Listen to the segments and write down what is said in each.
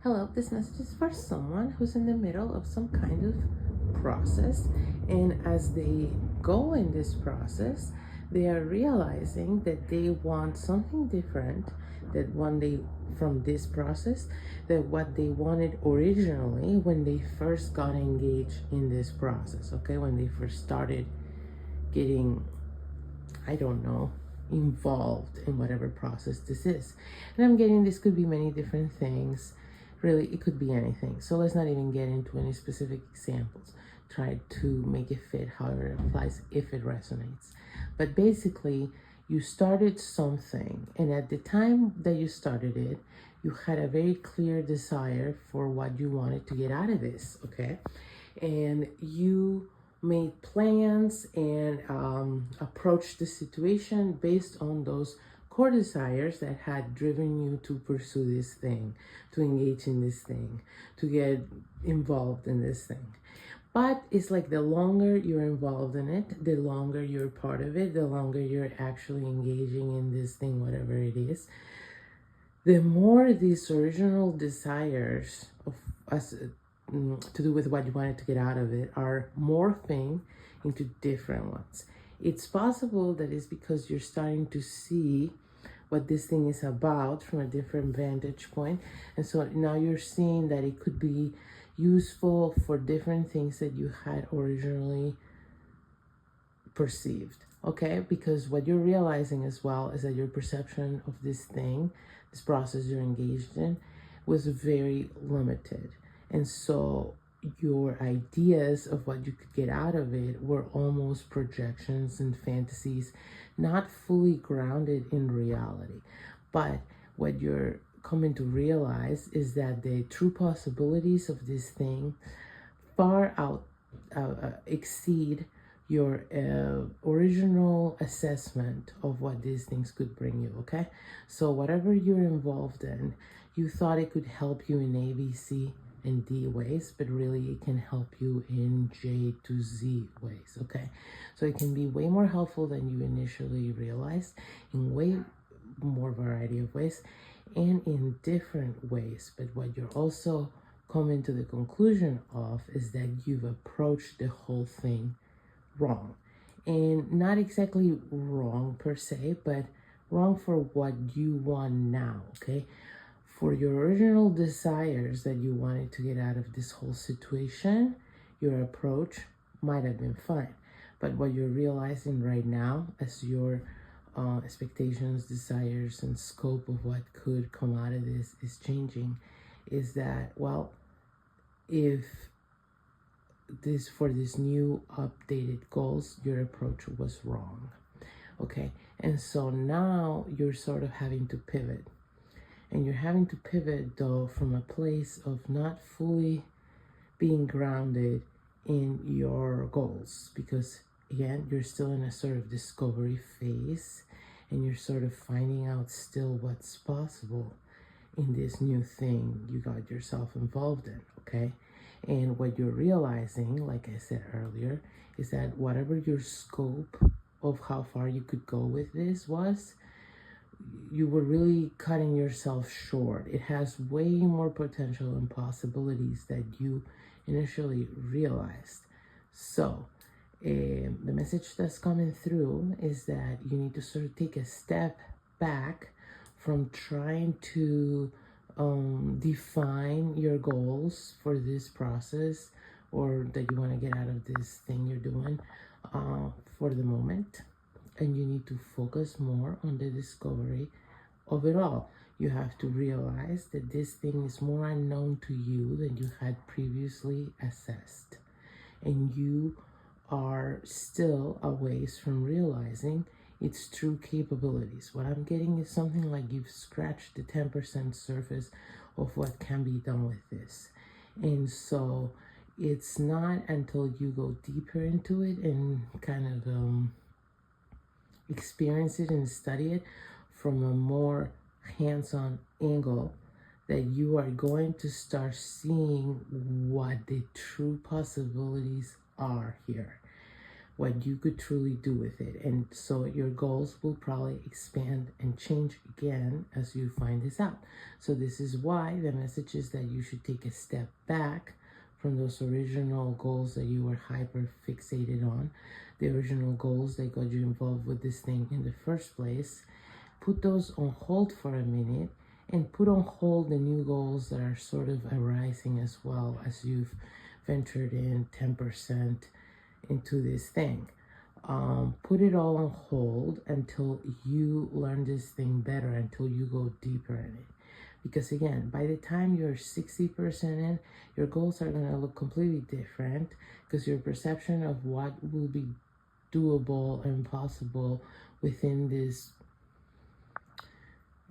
Hello, this message is for someone who's in the middle of some kind of process, and as they go in this process, they are realizing that they want something different that one day from this process than what they wanted originally when they first got engaged in this process. Okay, when they first started getting, I don't know, involved in whatever process this is. And I'm getting this could be many different things. Really, it could be anything. So let's not even get into any specific examples. Try to make it fit however it applies if it resonates. But basically, you started something, and at the time that you started it, you had a very clear desire for what you wanted to get out of this, okay? And you made plans and approached the situation based on those core desires that had driven you to pursue this thing, to engage in this thing, to get involved in this thing. But it's like the longer you're involved in it, the longer you're part of it, the longer you're actually engaging in this thing, whatever it is, the more these original desires of us to do with what you wanted to get out of it are morphing into different ones. It's possible that it's because you're starting to see what this thing is about from a different vantage point. And so now you're seeing that it could be useful for different things that you had originally perceived. Okay, because what you're realizing as well is that your perception of this thing, this process you're engaged in, was very limited. And so your ideas of what you could get out of it were almost projections and fantasies, not fully grounded in reality. But what you're coming to realize is that the true possibilities of this thing far exceed your original assessment of what these things could bring you, okay? So whatever you're involved in, you thought it could help you in A, B, C, and D ways, but really it can help you in J to Z ways, okay? So it can be way more helpful than you initially realized in way more variety of ways and in different ways. But what you're also coming to the conclusion of is that you've approached the whole thing wrong. And not exactly wrong per se, but wrong for what you want now, okay? For your original desires that you wanted to get out of this whole situation, your approach might have been fine. But what you're realizing right now as your expectations, desires, and scope of what could come out of this is changing is that, well, if this for this new updated goals, your approach was wrong, okay? And so now you're sort of having to pivot. And you're having to pivot, though, from a place of not fully being grounded in your goals. Because, again, you're still in a sort of discovery phase. And you're sort of finding out still what's possible in this new thing you got yourself involved in, okay? And what you're realizing, like I said earlier, is that whatever your scope of how far you could go with this was, you were really cutting yourself short. It has way more potential and possibilities that you initially realized. So the message that's coming through is that you need to sort of take a step back from trying to define your goals for this process or that you want to get out of this thing you're doing for the moment. And you need to focus more on the discovery of it all. You have to realize that this thing is more unknown to you than you had previously assessed. And you are still a ways from realizing its true capabilities. What I'm getting is something like you've scratched the 10% surface of what can be done with this. And so it's not until you go deeper into it and kind of experience it and study it from a more hands-on angle that you are going to start seeing what the true possibilities are here. what you could truly do with it. And so your goals will probably expand and change again as you find this out. So this is why the message is that you should take a step back from those original goals that you were hyper fixated on, the original goals that got you involved with this thing in the first place. Put those on hold for a minute and put on hold the new goals that are sort of arising as well as you've ventured in 10% into this thing. Put it all on hold until you learn this thing better, until you go deeper in it. Because again, by the time you're 60% in, your goals are going to look completely different, because your perception of what will be doable and possible within this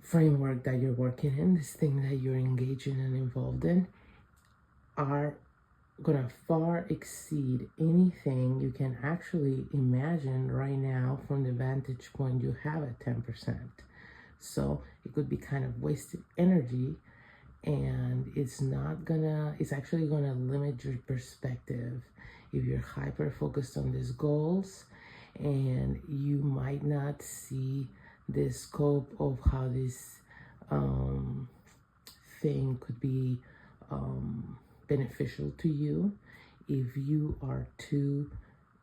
framework that you're working in, this thing that you're engaged in and involved in, are gonna far exceed anything you can actually imagine right now from the vantage point you have at 10%. So it could be kind of wasted energy, and it's actually gonna limit your perspective if you're hyper focused on these goals, and you might not see the scope of how this thing could be beneficial to you if you are too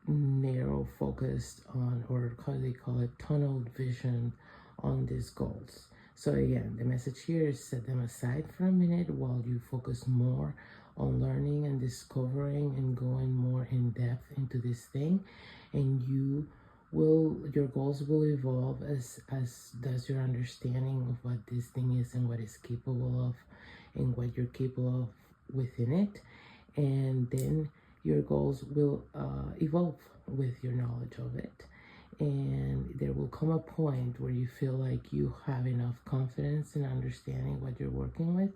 narrow focused on, or how they call it, tunnel vision on these goals. So again, the message here is set them aside for a minute while you focus more on learning and discovering and going more in depth into this thing, and your goals will evolve as does your understanding of what this thing is and what it's capable of and what you're capable of within it. And then your goals will evolve with your knowledge of it, and there will come a point where you feel like you have enough confidence in understanding what you're working with,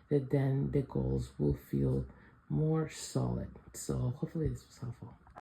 that then the goals will feel more solid. So hopefully this was helpful.